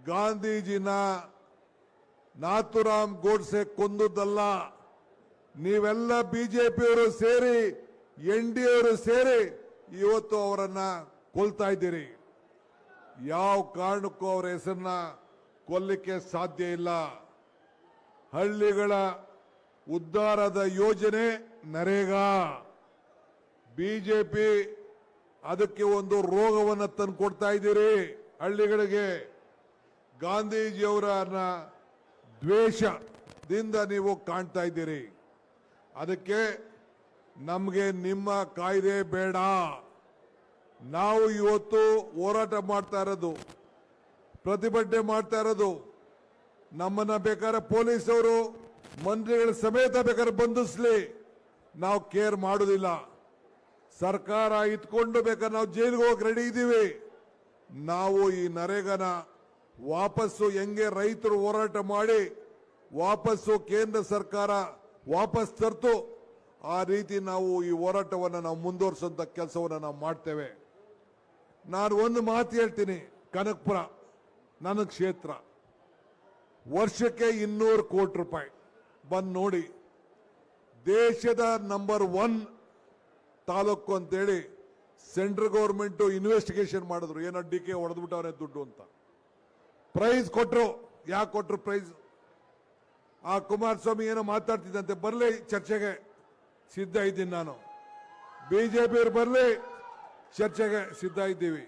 ಗಾಂಧೀಜಿನ ನಾಥುರಾಮ್ ಗೋಡ್ಸೆ ಕೊಂದದ್ದಲ್ಲ. ನೀವೆಲ್ಲ ಬಿಜೆಪಿಯವರು ಸೇರಿ NDA ಅವರು ಸೇರಿ ಇವತ್ತು ಅವರನ್ನ ಕೊಲ್ತಾ ಇದ್ದೀರಿ. ಯಾವ ಕಾರಣಕ್ಕೂ ಅವರ ಹೆಸರನ್ನ ಕೊಲ್ಲಿಕ್ಕೆ ಸಾಧ್ಯ ಇಲ್ಲ. ಹಳ್ಳಿಗಳ ಉದ್ಧಾರದ ಯೋಜನೆ ನರೇಗಾ. ಬಿಜೆಪಿ ಅದಕ್ಕೆ ಒಂದು ರೋಗವನ್ನು ತಂದು ಕೊಡ್ತಾ ಇದ್ದೀರಿ ಹಳ್ಳಿಗಳಿಗೆ. ಗಾಂಧೀಜಿಯವರ ದ್ವೇಷದಿಂದ ನೀವು ಕಾಣ್ತಾ ಇದ್ದೀರಿ. ಅದಕ್ಕೆ ನಮಗೆ ನಿಮ್ಮ ಕಾಯ್ದೆ ಬೇಡ. ನಾವು ಇವತ್ತು ಹೋರಾಟ ಮಾಡ್ತಾ ಇರೋದು, ಪ್ರತಿಭಟನೆ ಮಾಡ್ತಾ ಇರೋದು, ನಮ್ಮನ್ನ ಬೇಕಾದ್ರೆ ಪೊಲೀಸವರು ಮಂತ್ರಿಗಳ ಸಮೇತ ಬೇಕಾದ್ರೆ ಬಂಧಿಸ್ಲಿ, ನಾವು ಕೇರ್ ಮಾಡೋದಿಲ್ಲ. ಸರ್ಕಾರ ಇಟ್ಕೊಂಡು ಬೇಕಾದ್ರೆ ನಾವು ಜೈಲಿಗೆ ಹೋಗಿ ರೆಡಿ ಇದ್ದೀವಿ. ನಾವು ಈ ನರೇಗಾನ ವಾಪಸ್ಸು ಹೆಂಗೆ ರೈತರು ಹೋರಾಟ ಮಾಡಿ ವಾಪಸ್ಸು ಕೇಂದ್ರ ಸರ್ಕಾರ ವಾಪಸ್ ತರ್ತು, ಆ ರೀತಿ ನಾವು ಈ ಹೋರಾಟವನ್ನು ನಾವು ಮುಂದುವರಿಸುವಂತ ಕೆಲಸವನ್ನು ನಾವು ಮಾಡ್ತೇವೆ. ನಾನು ಒಂದು ಮಾತು ಹೇಳ್ತೀನಿ, ಕನಕಪುರ ನನ್ನ ಕ್ಷೇತ್ರ, ವರ್ಷಕ್ಕೆ 200 ಕೋಟಿ ರೂಪಾಯಿ ಬಂದು ನೋಡಿ. ದೇಶದ ನಂಬರ್ 1 ತಾಲೂಕು ಅಂತೇಳಿ ಸೆಂಟ್ರಲ್ ಗೌರ್ಮೆಂಟ್ ಇನ್ವೆಸ್ಟಿಗೇಷನ್ ಮಾಡಿದ್ರು. ಏನೋ DK ಹೊಡೆದ್ಬಿಟ್ಟವ್ರೆ ದುಡ್ಡು ಅಂತ ಪ್ರೈಸ್ ಕೊಟ್ರು. ಯಾಕೆ ಕೊಟ್ರು ಪ್ರೈಸ್? ಆ ಕುಮಾರಸ್ವಾಮಿ ಏನೋ ಮಾತಾಡ್ತಿದ್ದಂತೆ, ಬರಲಿ ಚರ್ಚೆಗೆ ಸಿದ್ಧ ಇದ್ದೀನಿ ನಾನು. ಬಿಜೆಪಿಯವರು ಬರಲಿ, ಚರ್ಚೆಗೆ ಸಿದ್ಧ ಇದ್ದೀವಿ.